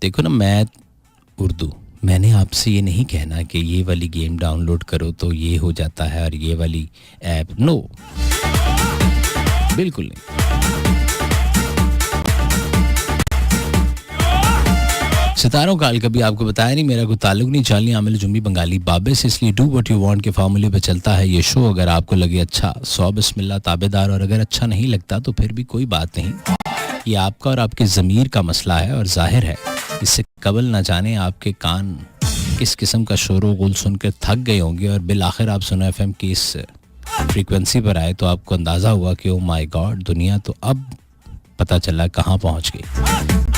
देखो ना, मैं उर्दू, मैंने आपसे ये नहीं कहना कि ये वाली गेम डाउनलोड करो तो ये हो जाता है और ये वाली ऐप, नो, बिल्कुल नहीं। सितारों का कभी आपको बताया नहीं, मेरा कोई ताल्लुक नहीं, चालनी आमिल जुम्मी बंगाली बाबे से, इसलिए डू व्हाट यू वांट के फार्मूले पे चलता है ये शो। अगर आपको लगे अच्छा, 100 बिस्मिल्लाह ताबेदार, और अगर अच्छा नहीं लगता तो फिर भी कोई बात नहीं, ये आपका और आपके ज़मीर का मसला है। और जाहिर है इससे कबल ना जाने आपके कान किस किस्म का शोर गुल सुनकर थक गए होंगे, और बिल आखिर आप सुनो FM की इस फ्रीक्वेंसी पर आए तो आपको अंदाज़ा हुआ कि ओ माय गॉड, दुनिया तो अब पता चला कहाँ पहुँच गई।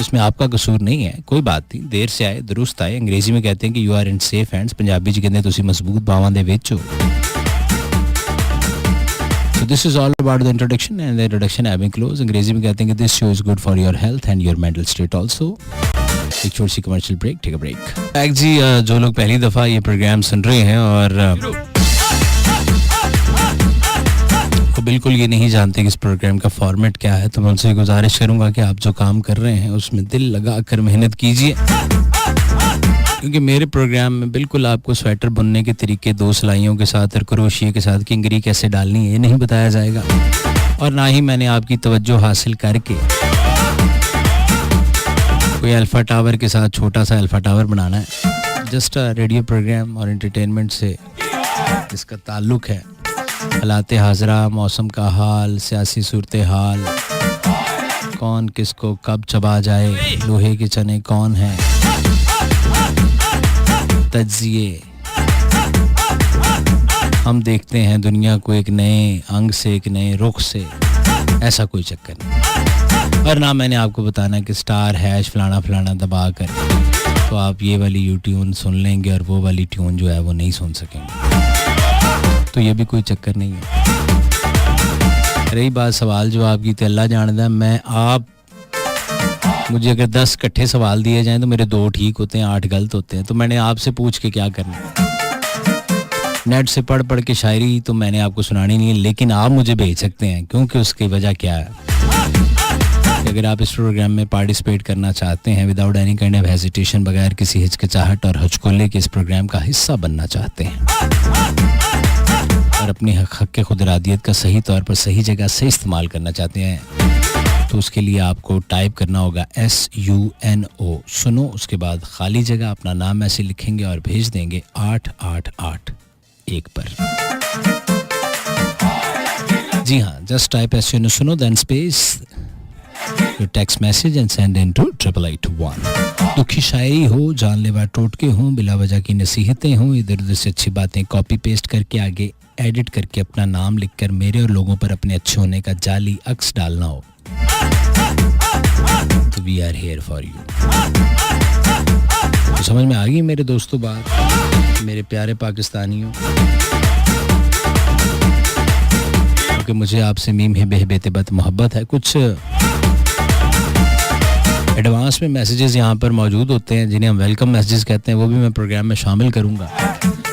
इसमें आपका कसूर नहीं है, कोई बात नहीं, देर से आए दुरुस्त आए। अंग्रेजी में कहते हैं कि you are in safe hands, Punjabi च कहते हैं तुसी मजबूत बावां दे विच हो। So this is all about the introduction, and the introduction having close. अंग्रेजी में कहते हैं कि this show is good for your health and your mental state also. एक छोटी सी commercial break, take a break. जी, जो लोग पहली दफ़ा ये प्रोग्राम सुन रहे हैं और वो बिल्कुल ये नहीं जानते कि इस प्रोग्राम का फॉर्मेट क्या है, तो मैं उनसे गुजारिश करूंगा कि आप जो काम कर रहे हैं उसमें दिल लगा कर मेहनत कीजिए, क्योंकि मेरे प्रोग्राम में बिल्कुल आपको स्वेटर बुनने के तरीके, 2 सिलाइयों के साथ और क्रोशिया के साथ किंगरी कैसे डालनी है ये नहीं बताया जाएगा, और ना ही मैंने आपकी तवज्जो हासिल करके कोई अल्फा टावर के साथ छोटा सा अल्फा टावर बनाना है। जस्ट रेडियो प्रोग्राम और एंटरटेनमेंट से इसका ताल्लुक़ है। हालात हाजरा, मौसम का हाल, सियासी सूरत हाल, कौन किसको कब चबा जाए, लोहे के चने कौन हैं, तज्जिए, हम देखते हैं दुनिया को एक नए अंग से, एक नए रुख से, ऐसा कोई चक्कर नहीं। और ना मैंने आपको बताना कि स्टार हैश फलाना फलाना दबा कर तो आप ये वाली यूट्यून सुन लेंगे और वो वाली ट्यून जो है वो नहीं सुन सकेंगे, तो ये भी कोई चक्कर नहीं है। रही बात सवाल जवाब की, तो अल्लाह जानता है, मैं आप मुझे अगर 10 इकट्ठे सवाल दिए जाएं तो मेरे 2 ठीक होते हैं, 8 गलत होते हैं, तो मैंने आपसे पूछ के क्या करना। नेट से पढ़ के शायरी तो मैंने आपको सुनानी नहीं है, लेकिन आप मुझे भेज सकते हैं, क्योंकि उसकी वजह क्या है, अगर आप इस प्रोग्राम में पार्टिसिपेट करना चाहते हैं without any kind of hesitation, बगैर किसी हिचकिचाहट और हचकोले के इस प्रोग्राम का हिस्सा बनना चाहते हैं और अपनी हक के खुदरादियत का सही तौर पर सही जगह से इस्तेमाल करना चाहते हैं, तो उसके लिए आपको टाइप करना होगा SUNO, सुनो, उसके बाद खाली जगह अपना नाम ऐसे लिखेंगे और भेज देंगे 8881 पर। जी हाँ, जस्ट टाइप SUNO सुनो, then space your text message and send into 8881। दुखी शायरी हो, जानलेवा टोटके हों, बिला वजह की नसीहतें हों, इधर उधर से अच्छी बातें कॉपी पेस्ट करके आगे एडिट करके अपना नाम लिखकर मेरे और लोगों पर अपने अच्छे होने का जाली अक्स डालना हो, तो we are here for you. तो समझ में आ गई मेरे दोस्तों बात, मेरे प्यारे पाकिस्तानियों, क्योंकि मुझे आपसे मीम है बेहबेतबत मोहब्बत है। कुछ एडवांस में मैसेजेस यहाँ पर मौजूद होते हैं जिन्हें हम वेलकम मैसेजेस कहते हैं, वो भी मैं प्रोग्राम में शामिल करूँगा,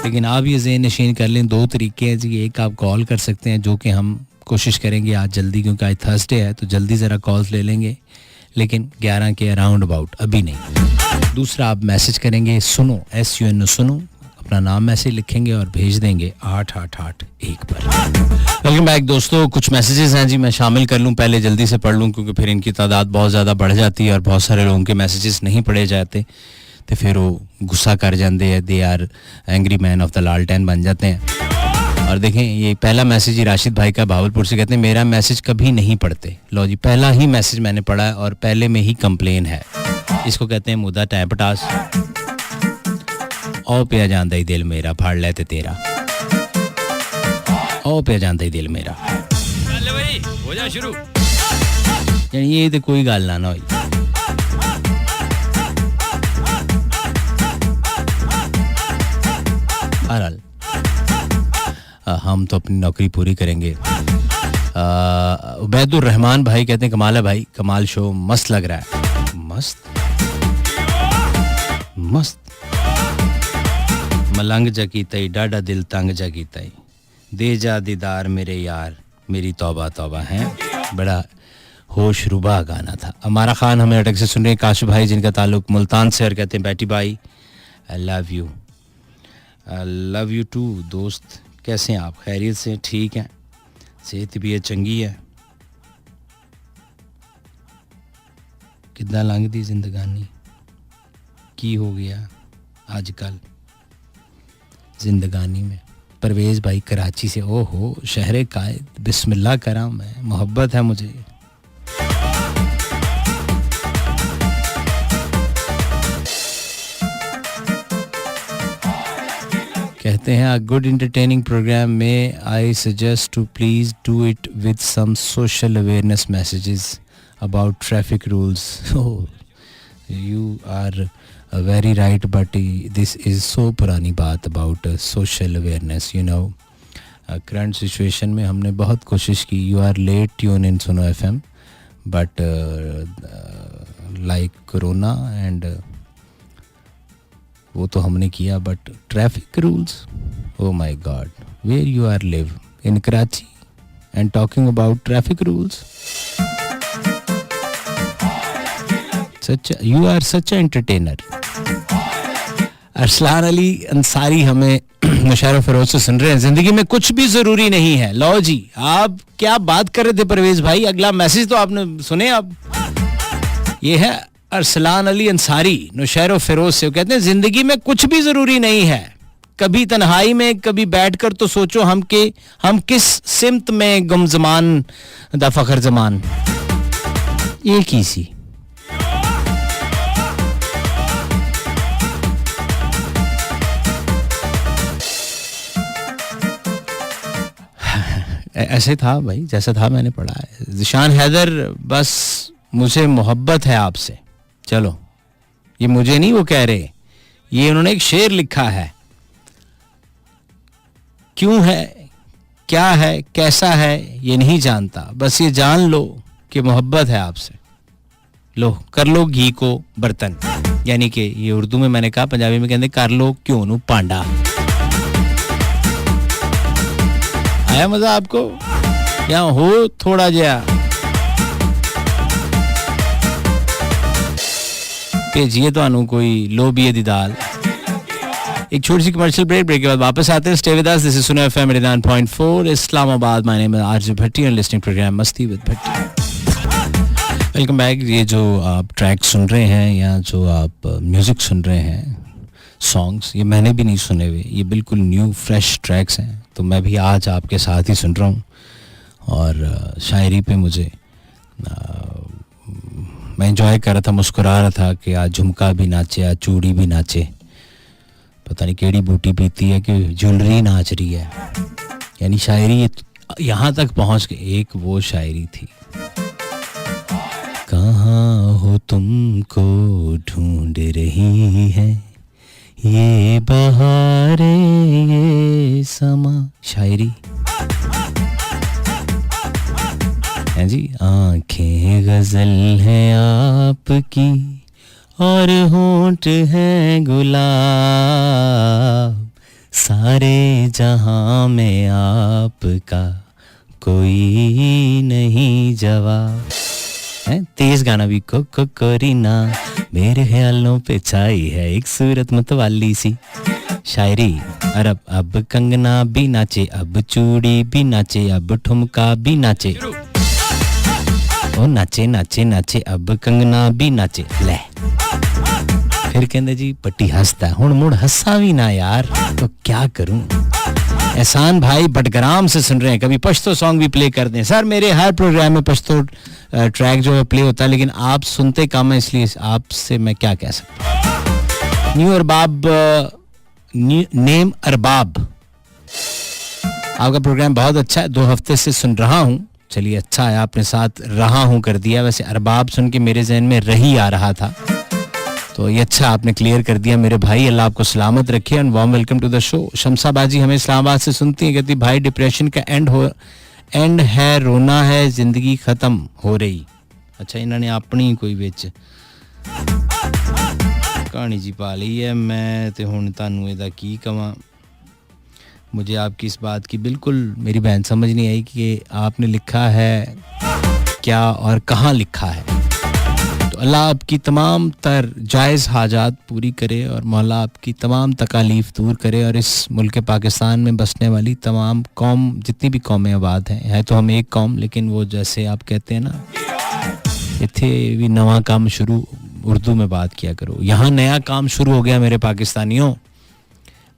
लेकिन आप ये ज़हन नशीन कर लें, 2 तरीके हैं जी। एक आप कॉल कर सकते हैं, जो कि हम कोशिश करेंगे आज जल्दी, क्योंकि आज थर्सडे है तो जल्दी ज़रा कॉल्स ले लेंगे, लेकिन 11 के अराउंड अबाउट, अभी नहीं। दूसरा आप मैसेज करेंगे सुनो, SUNO सुनो, अपना नाम ऐसे लिखेंगे और भेज देंगे 8881 पर। वेलकम बैक दोस्तों, कुछ मैसेजेस हैं जी, मैं शामिल कर लूं, पहले जल्दी से पढ़ लूं क्योंकि फिर इनकी तादाद बहुत ज़्यादा बढ़ जाती है और बहुत सारे लोगों के मैसेजेस नहीं पढ़े जाते तो फिर वो गुस्सा कर जाते हैं, they are angry man of the लालटेन बन जाते हैं। और देखें, ये पहला मैसेज ही राशिद भाई का भावलपुर से, कहते हैं मेरा मैसेज कभी नहीं पढ़ते। लो जी, पहला ही मैसेज मैंने पढ़ा है और पहले में ही कंप्लेन है। इसको कहते हैं मुद्दा टाइम पटास। ओ पिया जांदा ही दिल मेरा फाड़ ले ते तेरा, ओ पिया जांदा ही दिल मेरा, चल भाई हो जा शुरू, यानी ये तो कोई गल ना होई। बहरहाल हम तो अपनी नौकरी पूरी करेंगे। उबैदुर रहमान भाई कहते हैं कमाल है भाई, कमाल शो मस्त लग रहा है। मस्त मस्त मलंग जकीतई डाडा दिल तंग जकीतई, दे जा दीदार मेरे यार, मेरी तौबा तौबा है। बड़ा होशरुबा गाना था। अमारा खान हमें अटक से सुन रहे हैं, काशु भाई जिनका ताल्लुक मुल्तान से, और कहते हैं बैटी भाई आई लव यू टू दोस्त। कैसे हैं आप? खैरियत से? ठीक हैं? सेहत भी चंगी है? कितना लंघदी जिंदगानी, की हो गया आजकल जिंदगानी में। परवेज़ भाई कराची से, ओहो शहर कायद, बिस्मिल्लाह करा मैं, मोहब्बत है मुझे। कहते हैं a good entertaining program, may I suggest to please do it with some social awareness messages about traffic rules. Oh, you are very right, but this is so पुरानी बात about social awareness, you know. Current situation में हमने बहुत कोशिश की, you are late tune in Suno FM, but like corona and वो तो हमने किया, but traffic rules, oh my God, where you are live in Karachi and talking about traffic rules. You are such a entertainer. Arsalan Ali Ansari हमें Musharraf furrows से सुन रहे हैं, जिंदगी में कुछ भी जरूरी नहीं है। लो जी, आप क्या बात कर रहे थे परवेज भाई? अगला मैसेज तो आपने सुने। अब ये है अरसलान अली अंसारी नुशैर फिरोज से, कहते हैं जिंदगी में कुछ भी जरूरी नहीं है, कभी तन्हाई में कभी बैठकर तो सोचो हम किस सिमत में गुमजमान दा फखर जमान। एक ही सी ऐसे था भाई, जैसा था मैंने पढ़ा है। जिशान हैदर, बस मुझे मोहब्बत है आपसे। चलो, ये मुझे नहीं वो कह रहे, ये उन्होंने एक शेर लिखा है। क्यों है, क्या है, कैसा है, ये नहीं जानता, बस ये जान लो कि मोहब्बत है आपसे। लो कर लो घी को बर्तन, यानी कि ये उर्दू में मैंने कहा, पंजाबी में कहते कर लो क्यों नू पांडा। आया मजा आपको? या हो थोड़ा जया भेजिए तो कोई लोबिये दी दाल। एक छोटी सी कमर्शियल ब्रेक के बाद वापस आते हैं। Stay with us, this is Suno FM 89.4 Islamabad. My name is RJ Bhatti and listening program Masti with Bhatti. Welcome back. ये जो आप ट्रैक सुन रहे हैं या जो आप म्यूजिक सुन रहे हैं, सॉन्ग्स, ये मैंने भी नहीं सुने हुए, ये बिल्कुल न्यू फ्रेश ट्रैक्स हैं। तो मैं भी आज आपके साथ ही सुन रहा हूँ, और शायरी पे मुझे मैं एंजॉय कर रहा था, मुस्कुरा रहा था कि आज झुमका भी नाचे, आज चूड़ी भी नाचे, पता नहीं केड़ी बूटी पीती है कि ज्वेलरी नाच रही है। यानी शायरी यहाँ तक पहुँच गई। एक वो शायरी थी, कहाँ हो तुमको ढूंढ रही है ये बहारे ये समा। शायरी हैं जी। आंखें गजल हैं आपकी और होंठ हैं गुलाब, सारे जहां में आपका कोई नहीं जवाब। है तेज गाना भी को करीना, मेरे ख्यालों पे छाई है एक सूरत मतवाली सी। शायरी अरब, अब कंगना भी नाचे, अब चूड़ी भी नाचे, अब ठुमका भी नाचे। ओ नाचे नाचे नाचे, अब कंगना भी नाचे। ले फिर कहते जी पट्टी हंसता है, हुण मुड़ हंसा भी ना यार, तो क्या करूं। एहसान भाई बटग्राम से सुन रहे हैं, कभी पश्तो सॉन्ग भी प्ले कर दें। सर मेरे हर प्रोग्राम में पश्तो ट्रैक जो है प्ले होता है, लेकिन आप सुनते कम है, इसलिए आपसे मैं क्या कह सकता हूँ। न्यू अरबाब, नेम अरबाब, आपका प्रोग्राम बहुत अच्छा है, 2 हफ्ते से सुन रहा हूँ। चलिए अच्छा है, आपने साथ रहा हूँ कर दिया। वैसे अरबाब सुन के मेरे जहन में रही आ रहा था, तो ये अच्छा आपने क्लियर कर दिया मेरे भाई। अल्लाह आपको सलामत रखे and warm welcome to the show. Shamsa बाजी हमें इस्लामाबाद से सुनती है, कहती भाई डिप्रेशन का एंड है, रोना है, जिंदगी खत्म हो रही। अच्छा, इन्होंने अपनी कोई विच कहानी जी पा ली है। मैं तो हुण तुहानू इहदा की कवां। मुझे आपकी इस बात की बिल्कुल मेरी बहन समझ नहीं आई कि आपने लिखा है क्या और कहाँ लिखा है। तो अल्लाह आपकी तमाम तर जायज़ हाजात पूरी करे और मौला आपकी तमाम तकालीफ दूर करे और इस मुल्क पाकिस्तान में बसने वाली तमाम कौम, जितनी भी कौमें आबाद हैं, है तो हम एक कौम, लेकिन वो जैसे आप कहते हैं ना, इत्थे भी नवा काम शुरू, उर्दू में बात किया करो। यहाँ नया काम शुरू हो गया मेरे पाकिस्तानियों।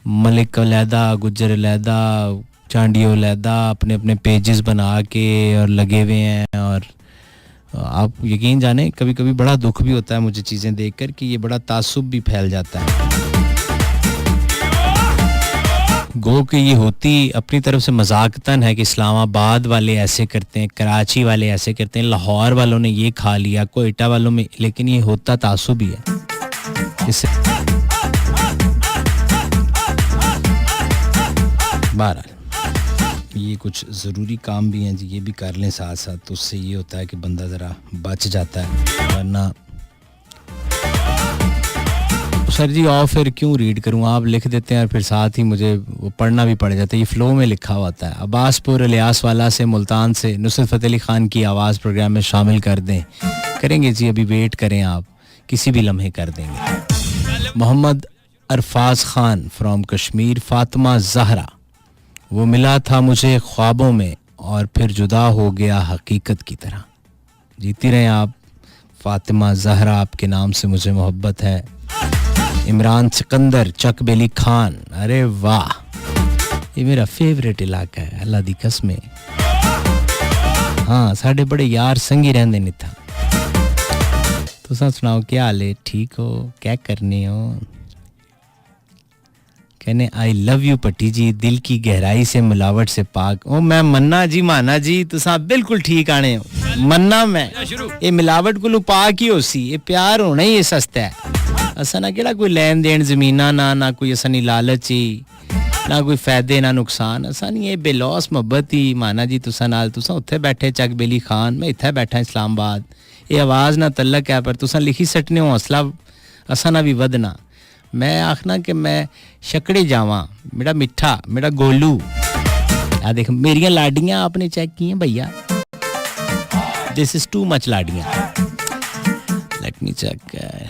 मलिक अलहदा, गुज्जर अलहदा, चांडियो अलहदा अपने अपने पेजेस बना के और लगे हुए हैं। और आप यकीन जाने कभी कभी बड़ा दुख भी होता है मुझे चीज़ें देखकर कि ये बड़ा तासुब भी फैल जाता है। गो कि ये होती अपनी तरफ से मजाकतन है कि इस्लामाबाद वाले ऐसे करते हैं, कराची वाले ऐसे करते हैं, लाहौर वालों ने ये खा लिया, कोयटा वालों में, लेकिन ये होता तासुब ही है। इससे बहरहाल ये कुछ ज़रूरी काम भी हैं जी, ये भी कर लें साथ साथ, तो उससे ये होता है कि बंदा ज़रा बच जाता है। वरना सर जी और फिर क्यों रीड करूँ, आप लिख देते हैं और फिर साथ ही मुझे वो पढ़ना भी पड़ जाता है। ये फ़्लो में लिखा होता है। अब्बासपुर इलियास वाला से मुल्तान से नुसरत फ़तेह अली ख़ान की आवाज़ प्रोग्राम में शामिल कर दें। करेंगे जी, अभी वेट करें, आप किसी भी लम्हे कर देंगे। मोहम्मद अरफाज ख़ान फ्रॉम कश्मीर। फ़ातिमा ज़हरा, वो मिला था मुझे ख्वाबों में और फिर जुदा हो गया हकीकत की तरह। जीती रहें आप फ़ातिमा ज़हरा, आपके नाम से मुझे मोहब्बत है। इमरान सिकंदर, चक बेली खान, अरे वाह, ये मेरा फेवरेट इलाका है, अल्लाह दी कसम। हाँ, साढ़े बड़े यार संगी रहंदे नहीं था। तो सुनाओ क्या हाल है, ठीक हो, क्या करने हो? कहने आई लव यू पट्टी जी, दिल की गहराई से मिलावट से पाक। ओ मैं मन्ना जी, माना जी, तुसा बिल्कुल ठीक आने हो। मन्ना मैं ये मिलावट को पाक ही होसी, ये प्यार होना ही ये सस्ता है। असा ना केड़ा कोई लेन देन जमीना ना कोई असा नहीं लालच ही, ना कोई फायदे ना नुकसान, असा नहीं, ये बेलौस मोहब्बत ही। माना जी तुसा नाल, तुसा उत्थे बैठे चक बेली खान, मैं इत्थे बैठा इस्लामाबाद। ये आवाज़ ना तलक है, पर तुसा लिखी सटने हो हौसला असा ना भी वधना। मैं आखना कि मैं छकड़े जावा, मेरा मिठा, मेरा गोलू। आ देख मेरिया लाडियाँ आपने चेक की हैं भैया, दिस इज टू मच लाडियाँ। Let me check,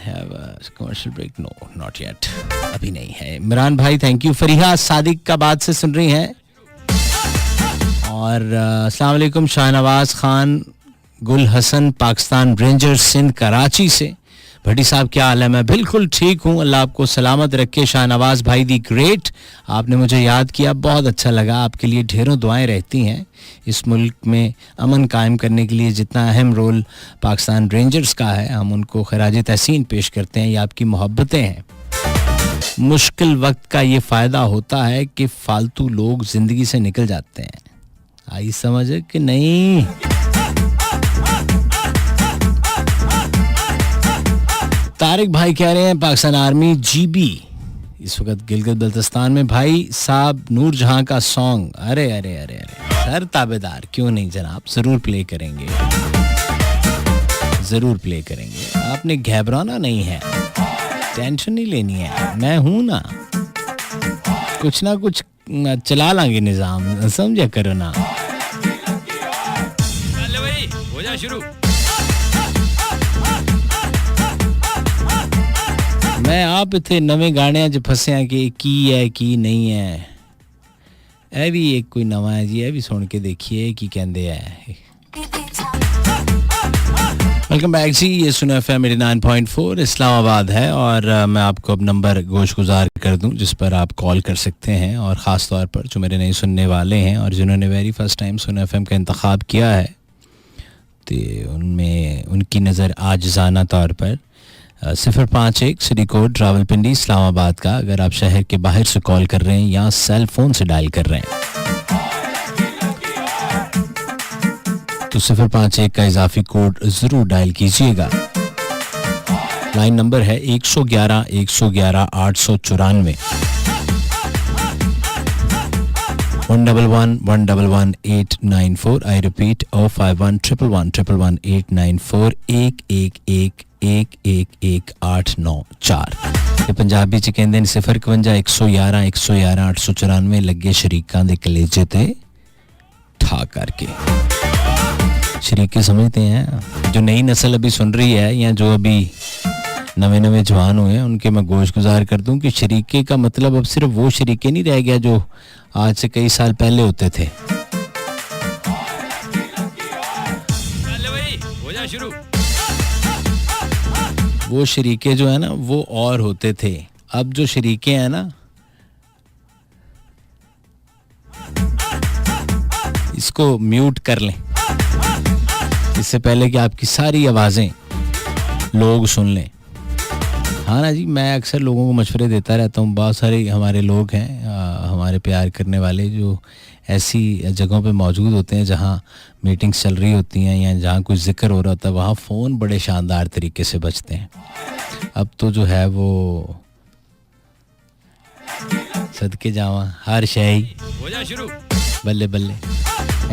have a commercial break, no not yet, अभी नहीं है। इमरान भाई थैंक यू। फरीहा सादिक का बात से सुन रही हैं। और अस्सलाम वालेकुम शाहनवाज खान गुल हसन, पाकिस्तान रेंजर्स सिंध कराची से। भट्टी साहब क्या हाल है? मैं बिल्कुल ठीक हूँ, अल्लाह आपको सलामत रखे। शाहनवाज भाई दी ग्रेट, आपने मुझे याद किया, बहुत अच्छा लगा। आपके लिए ढेरों दुआएं रहती हैं। इस मुल्क में अमन कायम करने के लिए जितना अहम रोल पाकिस्तान रेंजर्स का है, हम उनको खराज तहसीन पेश करते हैं। ये आपकी मोहब्बतें हैं। मुश्किल वक्त का ये फ़ायदा होता है कि फालतू लोग ज़िंदगी से निकल जाते हैं। आई समझ कि नहीं? तारिक भाई कह रहे हैं पाकिस्तान आर्मी जीबी इस वक्त गिलगित बल्तिस्तान में। भाई साहब नूर जहां का सॉन्ग, अरे अरे अरे अरे सर ताबेदार, क्यों नहीं जनाब, जरूर प्ले करेंगे, जरूर प्ले करेंगे। आपने घबराना नहीं है, टेंशन नहीं लेनी है, मैं हूं ना, कुछ ना कुछ चला लांगे निजाम, समझा करो ना। हो जा शुरू। मैं आप इतने नवे गाने च फसे कि की है की नहीं है। ਇਹ भी एक कोई नवा है जी, ये भी सुन के देखिए की कहते हैं। वेलकम बैक जी, ये सुना FM 89.4 इस्लामाबाद है। और मैं आपको अब नंबर गोशगुजार कर दूं जिस पर आप कॉल कर सकते हैं। और ख़ास तौर पर जो मेरे नए सुनने वाले हैं और जिन्होंने वेरी फर्स्ट टाइम सुना FM का इंतखाब किया है, तो उनमें उनकी नज़र आजिज़ाना तौर पर 051 सिटी कोड रावलपिंडी इस्लामाबाद का, अगर आप शहर के बाहर से कॉल कर रहे हैं या सेल फोन से डायल कर रहे हैं तो 051 का इजाफी कोड जरूर डायल कीजिएगा। लाइन नंबर है 111 111 894 111 111 894। I repeat 051 111 111 894 111 111 894। पंजाबी च कहंदे ने 051 111 111 894 लगे शरीकां दे कलेजे ते ठा करके। शरीके समझते हैं? जो नई नस्ल अभी सुन रही है या जो अभी नवे नवे जवान हुए हैं उनके मैं गोश गुजार कर दूं कि शरीके का मतलब अब सिर्फ वो शरीके नहीं रह गया जो आज से कई साल पहले होते थे। वो शरीके जो है ना वो और होते थे। अब जो शरीके हैं ना, इसको म्यूट कर लें इससे पहले कि आपकी सारी आवाजें लोग सुन लें। हाँ ना जी, मैं अक्सर लोगों को मशवरे देता रहता हूँ। बहुत सारे हमारे लोग हैं, हमारे प्यार करने वाले, जो ऐसी जगहों पे मौजूद होते हैं जहाँ मीटिंग्स चल रही होती हैं या जहाँ कुछ जिक्र हो रहा होता है, वहाँ फ़ोन बड़े शानदार तरीके से बजते हैं। अब तो जो है वो सदके जावा हर शय हो जा शुरू बल्ले बल्ले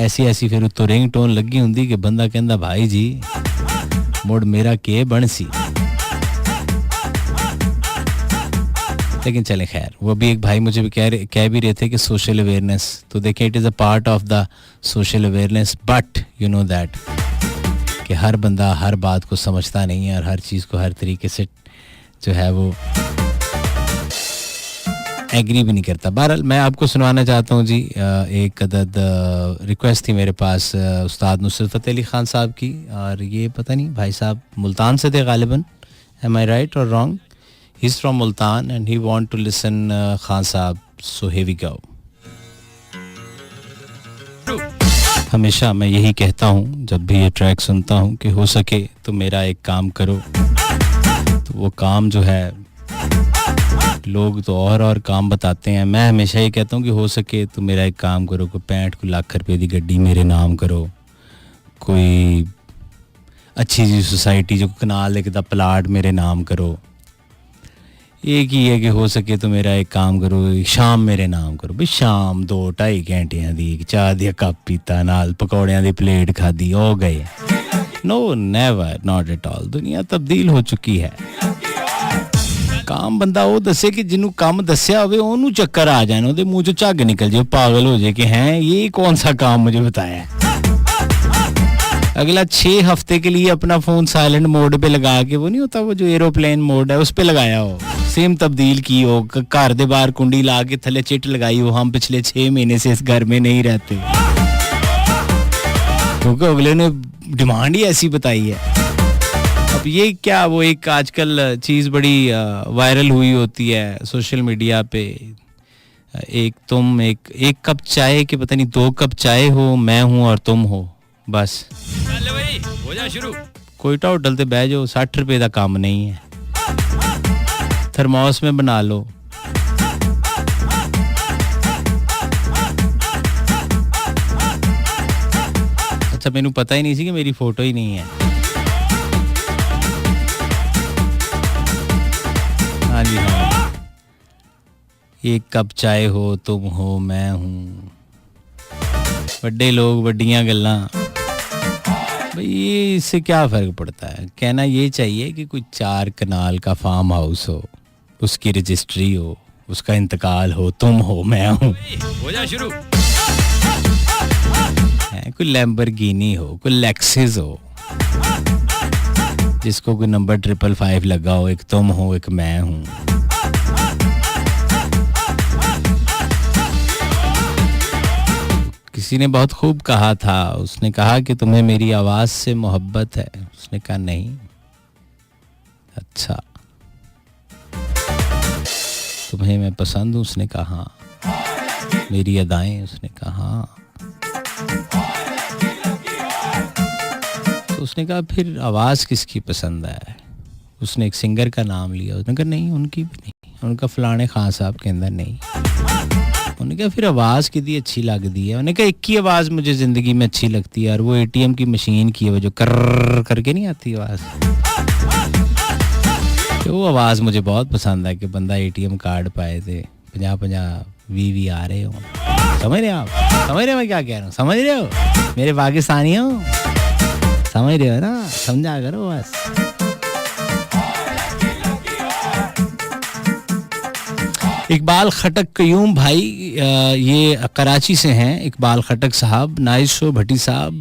ऐसी ऐसी फिर तो रिंग टोन लगी होंगी कि बंदा कहता भाई जी मुड़ मेरा के बन सी। लेकिन चले खैर, वो भी एक भाई मुझे भी कह भी रहे थे कि सोशल अवेयरनेस, तो देखें it is a part of the social awareness, but you know that कि हर बंदा हर बात को समझता नहीं है और हर चीज़ को हर तरीके से जो है वो एग्री भी नहीं करता। बहरहाल मैं आपको सुनाना चाहता हूँ जी, एक अदद रिक्वेस्ट थी मेरे पास उस्ताद नुसरत फ़तेह अली ख़ान साहब की, और ये पता नहीं भाई साहब मुल्तान से थे गालिबन, एम आई राइट और wrong? He is from Multan and he want to listen Khan साहब, सो हियर वी गो। हमेशा मैं यही कहता हूँ जब भी ये ट्रैक सुनता हूँ कि हो सके तो मेरा एक काम करो, तो वो काम जो है लोग तो और काम बताते हैं, मैं हमेशा ये कहता हूँ कि हो सके तो मेरा एक काम करो, कोई 65 लाख रुपए की गड्डी मेरे नाम करो, कोई अच्छी सी सोसाइटी जो कनाल लिखता प्लाट मेरे नाम करो। एक ही है कि हो सके तो मेरा एक काम करो, शाम मेरे नाम करो। भी शाम 2-2.5 घंटियां दी चाह दी कप पीता नाल पकौड़ियां दी प्लेट खादी हो गए। No never, not at all. दुनिया तब्दील हो चुकी है। काम बंदा वो दसे कि जिन्हों काम दसिया होवे ओनू चक्कर आ जाए, ओदे मुंह चो झग निकल जाए, पागल हो जाए कि हैं ये कौन सा काम मुझे बताया। अगला 6 हफ्ते के लिए अपना फोन साइलेंट मोड पे लगा के, वो नहीं होता वो जो एरोप्लेन मोड है उस पे लगाया हो, सिम तब्दील की हो, घर दे बाहर कुंडी ला के थले चिट लगाई हो, हम पिछले 6 महीने से इस घर में नहीं रहते, क्योंकि अगले ने डिमांड ही ऐसी बताई है। अब ये क्या, वो एक आजकल चीज़ बड़ी वायरल हुई होती है सोशल मीडिया पे, एक तुम एक कप चाय के पता नहीं 2 कप चाय हो, मैं हूँ और तुम हो, बस हो जा शुरू। कोयटा होटल ते बह जाओ, 60 रुपए का काम नहीं है, थर्मोस में बना लो। अच्छा मैनू पता ही नहीं सी कि मेरी फोटो ही नहीं है। हाँ जी हाँ, एक कप चाय हो, तुम हो, मैं हूँ, बड़े लोग बड़ियां गल्लां। भाई ये इससे क्या फ़र्क पड़ता है। कहना ये चाहिए कि कोई 4 कनाल का फार्म हाउस हो, उसकी रजिस्ट्री हो, उसका इंतकाल हो, तुम हो, मैं हूँ, हो जा शुरू। कोई लैम्बोर्गिनी हो, कोई लेक्सिस हो, जिसको कोई नंबर 555 लगा हो, एक तुम हो, एक मैं हूँ। किसी ने बहुत खूब कहा था, उसने कहा कि तुम्हें मेरी आवाज़ से मोहब्बत है। उसने कहा नहीं। अच्छा, तुम्हें मैं पसंद हूँ? उसने कहा हाँ। मेरी अदाएं? उसने कहा हाँ। तो उसने कहा फिर आवाज़ किसकी पसंद है? उसने एक सिंगर का नाम लिया। उसने कहा नहीं, उनकी भी नहीं। उनका फलाने खान साहब के अंदर नहीं। उन्होंने कहा फिर आवाज़ कितनी अच्छी लगती है? उन्होंने कहा एक ही आवाज़ मुझे ज़िंदगी में अच्छी लगती है, और वो ATM की मशीन की है, वो जो कर करके नहीं आती आवाज़, तो वो आवाज़ मुझे बहुत पसंद है कि बंदा ATM कार्ड पाए थे 50-50 20 आ रहे हो। समझ रहे हो आप? समझ रहे हो मैं क्या कह रहा हूँ? समझ रहे हो मेरे पाकिस्तानी हो? समझ रहे हो ना? समझा करो बस। इकबाल खटक कयूम भाई, ये कराची से हैं इकबाल खटक साहब। नाइस शो भट्टी साहब,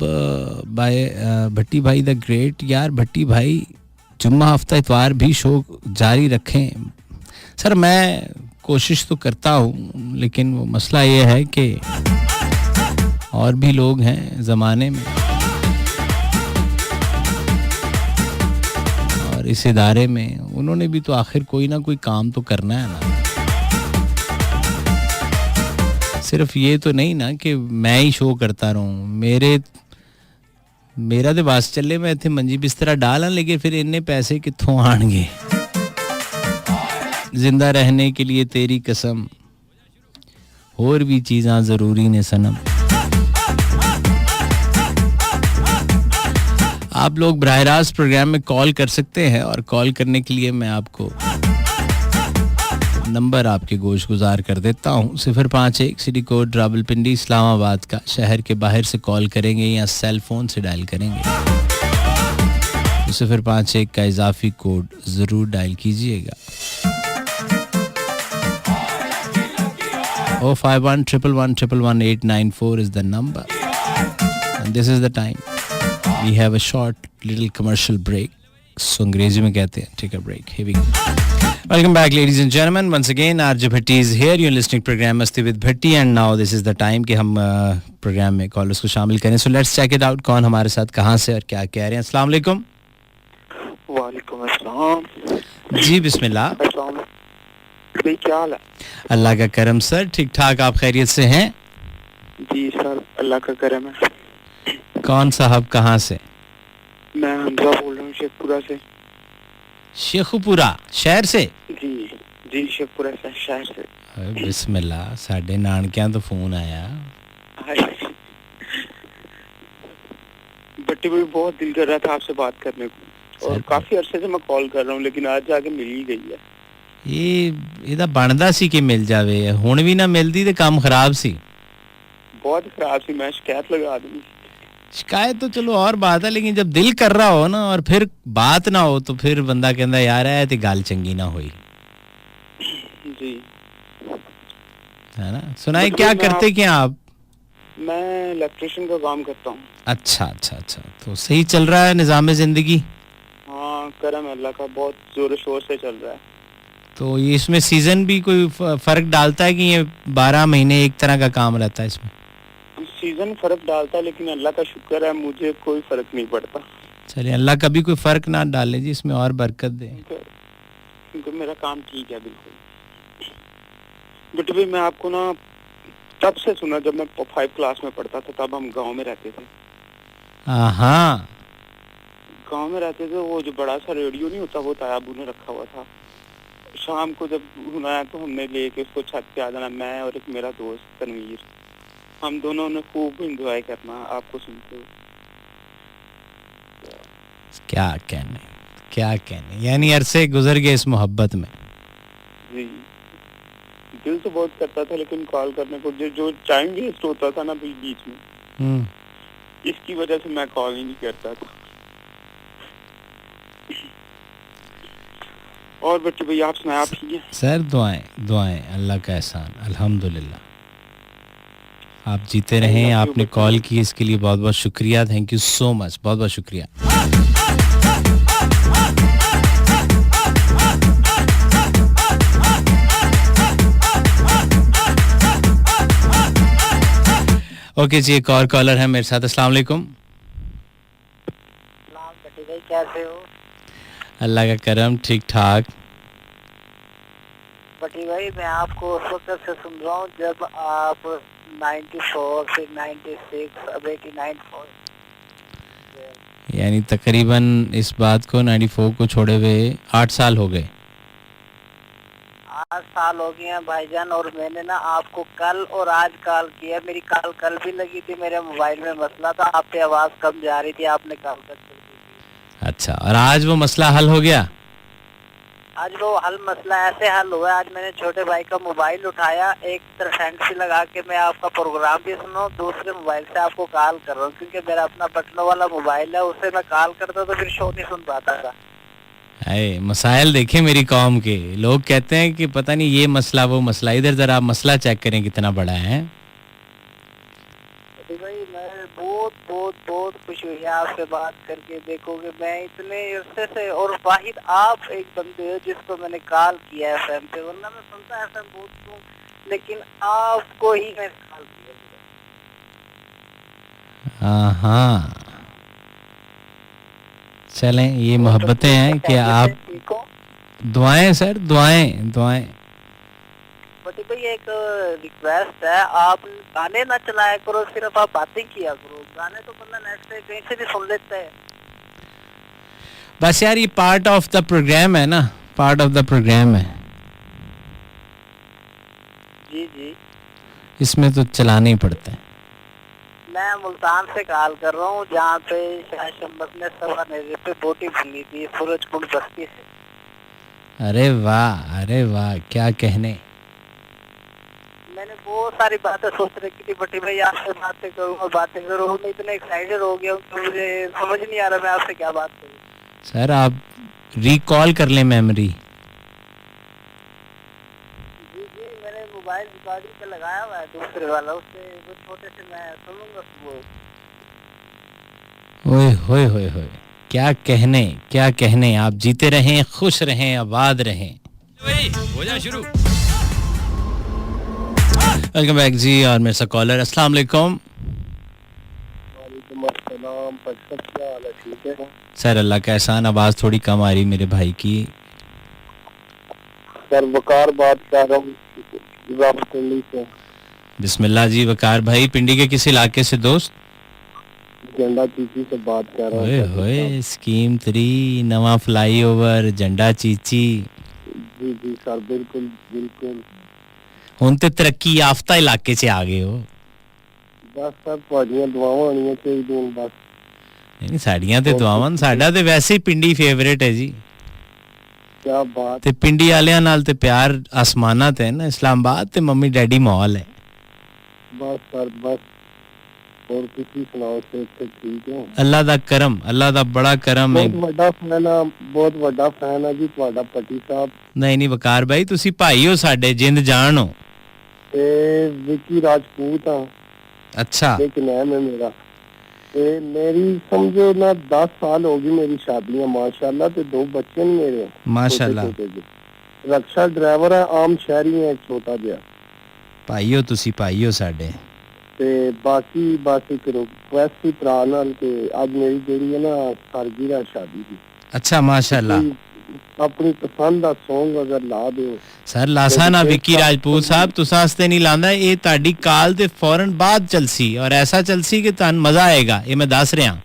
बाय भट्टी भाई द ग्रेट। यार भट्टी भाई जुम्मा हफ्ता इतवार भी शो जारी रखें। सर मैं कोशिश तो करता हूँ, लेकिन वो मसला ये है कि और भी लोग हैं ज़माने में और इस इदारे में, उन्होंने भी तो आखिर कोई ना कोई काम तो करना है ना। सिर्फ ये तो नहीं ना कि मैं ही शो करता रहूं। मेरा तो बस चले, मैं इतने मंजी बिस्तरा डाला, लेकिन फिर इन्ने पैसे कित्थों आएंगे। जिंदा रहने के लिए तेरी कसम, और भी चीज़ां ज़रूरी ने सनम। आप लोग बराह रास्त प्रोग्राम में कॉल कर सकते हैं, और कॉल करने के लिए मैं आपको नंबर आपके गोश गुजार कर देता हूँ। 051 सिटी कोड रावलपिंडी इस्लामाबाद का। शहर के बाहर से कॉल करेंगे या सेल फोन से डायल करेंगे तो 051 का इजाफी कोड ज़रूर डायल कीजिएगा। 05111111894 is the number, and this is the time. We have a short little commercial break. So अंग्रेजी में कहते हैं take a break. Here we go. Welcome back, ladies and gentlemen. Once again, RJ Bhatti is here. You're listening program Masti with Bhatti, and now this is the time कि हम programme में callers को शामिल करें. So let's check it out. कौन हमारे साथ कहाँ से और क्या कह रहे हैं. अस्सलाम वालेकुम. वालेकुम अस्सलाम. जी बिस्मिल्लाह. अस्सलाम. भाई क्या हाल है? अल्लाह का करम सर, ठीक ठाक. आप खैरियत से हैं? जी सर, अल्लाह का करम है. कौन साहब कहाँ से? मैं हमजा बोल रहा हूँ शेखपुरा से. शेखपुरा शहर से? जी जी शेखपुरा से शहर से. बिस्मिल्लाह. साढ़े नानकियां तो फोन आया. बट्टी भाई बहुत दिल कर रहा था आपसे बात करने को, और काफी अरसे से मैं कॉल कर रहा हूँ, लेकिन आज जाके मिल ही गई है. ਇਹਦਾ ਬਣਦਾ ਸੀ ਕਿ ਮਿਲ ਜਾਵੇ, ਹੁਣ ਵੀ ਨਾ ਮਿਲਦੀ ਤੇ ਕੰਮ ਖਰਾਬ ਸੀ. बहुत खराब सी. मैं शिकायत लगा दूंगी. शिकायत तो चलो और बात है, लेकिन जब दिल कर रहा हो ना और फिर बात ना हो तो फिर बंदा कहता यार है ते गल चंगी ना हुई. जी है ना. सुनाए क्या करते क्या आप? मैं इलेक्ट्रिशियन का काम करता हूँ. अच्छा अच्छा अच्छा. तो सही चल रहा है निज़ाम जिंदगी? हाँ करम अल्लाह का, बहुत जोर शोर से चल रहा है. तो ये इसमें सीजन भी कोई फर्क डालता है कि ये 12 महीने एक तरह का काम रहता है इसमें? सीजन फर्क डालता है, लेकिन अल्लाह का शुक्र है मुझे कोई फर्क नहीं पड़ता. चलिए, अल्लाह कभी कोई फर्क ना डाले जी, इसमें और बरकत दे. क्योंकि मेरा काम ठीक है बिल्कुल. बट भाई मैं आपको ना तब से सुना जब मैं 5 क्लास में पढ़ता था, तब हम गांव में रहते थे. हाँ गांव में रहते थे. वो जो बड़ा सा रेडियो नहीं होता, वो तायाबू ने रखा हुआ था. शाम को जब सुनाया तो हमने लेके उसको छत पे आ जाना, मैं और एक मेरा दोस्त तनवीर. हम दोनों ने खूब एंजॉय करना आपको सुनते हुए. क्या कहने, यानी अरसे गुजर गए इस मोहब्बत में. जी दिल तो बहुत करता था, लेकिन कॉल करने को जो टाइम वेस्ट होता था ना बीच में, इसकी वजह से मैं कॉल ही नहीं करता था. और बच्चे भैया आप सुनाए, आप ठीक है? सर दुआएं अल्लाह का एहसान, अल्हम्दुलिल्लाह. आप जीते रहें. आपने कॉल की इसके लिए बहुत बहुत शुक्रिया. Thank you so much. बहुत बहुत शुक्रिया. ओके जी, एक और कॉलर है मेरे साथ. अस्सलाम वालेकुम. भाई कैसे हो? अल्लाह का करम, ठीक ठाक. बटी भाई मैं आपको उस वक्त से सुन रहा हूँ जब आप 94 फिर 96 अब 89 यानी तकरीबन इस बात को 94 को छोड़े हुए 8 साल हो गए. 8 साल हो गए हैं भाईजान. और मैंने ना आपको कल और आज कॉल किया. मेरी कॉल कल भी लगी थी, मेरे मोबाइल में मसला था, आप पे आवाज कम जा रही थी, आपने कॉल कर दी. अच्छा, और आज वो मसला हल हो गया? आज वो मसला ऐसे हल हुआ. आज मैंने छोटे भाई का मोबाइल उठाया, एक तरफ हैंड फ्री लगा के मैं आपका प्रोग्राम भी सुना, दूसरे मोबाइल से आपको कॉल कर रहा हूँ, क्योंकि मेरा अपना बटनों वाला मोबाइल है, उससे मैं कॉल करता तो फिर शो नहीं सुन पाता था. हाय मसाइल देखे मेरी कौम के, लोग कहते हैं कि पता नहीं ये मसला वो मसला, इधर जरा आप मसला चेक करें कितना बड़ा है। अरे भाई मैं बहुत बहुत बहुत खुश हुई आपसे बात करके। देखोगे मैं इतने अरसे से, और वाहिद आप एक बंदे हो जिसको मैंने कॉल किया एफएम पे, वरना मैं सुनता एफएम बहुत हूँ, लेकिन आपको ही मैंने कॉल किया। हाँ चलें, ये मोहब्बतें हैं कि आप ठीक हो? दुआएं सर, दुआएं दुआएं। बटी भाई एक रिक्वेस्ट है, आप गाने ना चलाया करो, सिर्फ आप बातें किया करो। गाने तो बंदा नेट से कहीं से भी सुन लेता है। बस यार ये पार्ट ऑफ द प्रोग्राम है ना, पार्ट ऑफ द प्रोग्राम है, जी जी। इसमें तो चलाना ही पड़ता है। मैं मुल्तान से कॉल कर रहा हूँ, जहाँ पे शाह शम्बत ने सवा नेज़े पे बोटी भूनी थी, सूरजकुंड बस्ती से। अरे वाह क्या कहने। मैंने बहुत सारी बातें सोच रखी थी बटी भाई, आपसे बातें करूँ, मैं इतना एक्साइटेड हो गया हूँ कि मुझे समझ नहीं आ रहा मैं आपसे क्या बात करूँ। सर आप रिकॉल कर लें मेमोरी। जी जी, मैंने मोबाइल रिकॉर्डिंग पे लगाया हुआ है दूसरे वाला, उससे वो छोटे से मैं सुनूंगा वो। ओए होए होए होए, क्या कहने। आप जीते रहें, खुश रहें, आबाद रहें। हो जा शुरू। वेलकम बैक जी। और मेरे साथ कॉलर। अस्सलाम वालेकुम। वालेकुम अस्सलाम। क्या हाल है? ठीक है सर अल्लाह का एहसान, आवाज थोड़ी कम आ रही मेरे भाई की। सर वकार बात कर रहा हूँ पिंडी से। बिस्मिल्लाह जी। वकार भाई पिंडी के किस इलाके से दोस्त? झंडा चीची से बात कर रहा हूँ। ओए होए, स्कीम 3 नवा फ्लाईओवर झंडा चीची। जी जी सर, बिल्कुल बिल्कुल। हुण ते तरक्की याफ्ता इलाके से आ गए हो। बस सर तुहाडियां दुआवां होनियां चाहिए बस। नहीं साड़ियां ते दुआवां, साडा ते वैसे ही पिंडी फेवरेट है जी। क्या बात। ते पिंडी वालियां नाल ते प्यार आसमाना ते है ना। इस्लामाबाद ते मम्मी डैडी माहौल है। बस सर बस, और किसी सुनाओ से ठीक है। अल्लाह दा करम, अल्लाह दा बड़ा करम है। बहुत वड्डा फैन है जी तुहाडा पति साहब। नहीं वकार भाई तुसी भाई हो साडे, जिंद जान हो। ते विकी राजपूत हाँ। अच्छा। एक नाम है मेरा। ते मेरी समझो ना 10 साल हो गई मेरी शादियां माशाल्लाह, ते 2 बच्चे ने मेरे माशाल्लाह। रक्षा ड्राइवर है, आम शहरी है, एक छोटा जिहा। भाई हो तुसी, भाई हो साडे। ते बाकी बस एक रिक्वेस्ट ही भरा नाल के आज मेरी जेड़ी है ना सालगिरह शादी दी। अच्छा माशाल्लाह। अपनी पसंद दा सॉन्ग अगर ला दो सर लासा ना विकी राजपूत साहब, तुसा हस्ते नहीं लांदा, ये ताड़ी काल ते फौरन बाद चलसी और ऐसा चलसी कि तान मजा आएगा, ये मैं दस रहा।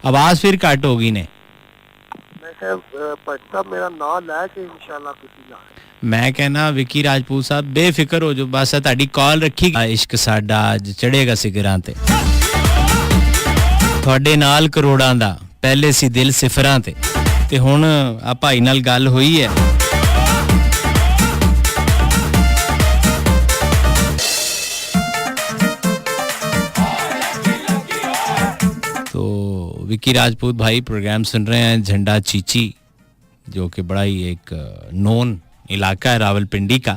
आवाज फिर कट होगी ने। मेरा नाम लै के इंशाल्लाह तुसी ला। मैं कहना विकी राजपूत साहब बेफिक्र हो जो, बस ताड़ी कॉल रखी। इश्क साडा अज चढ़ेगा सिगरां ते, ਤੁਹਾਡੇ ਨਾਲ ਕਰੋੜਾਂ ਦਾ, ਪਹਿਲੇ ਸੀ ਦਿਲ ਸਿਫਰਾਂ ਤੇ ਹੁਣ ਆ ਭਾਈ ਨਾਲ ਗੱਲ ਹੋਈ ਹੈ। तो विकी राजपूत भाई प्रोग्राम सुन रहे हैं झंडा चीची, जो कि बड़ा ही एक नोन इलाका है रावलपिंडी का,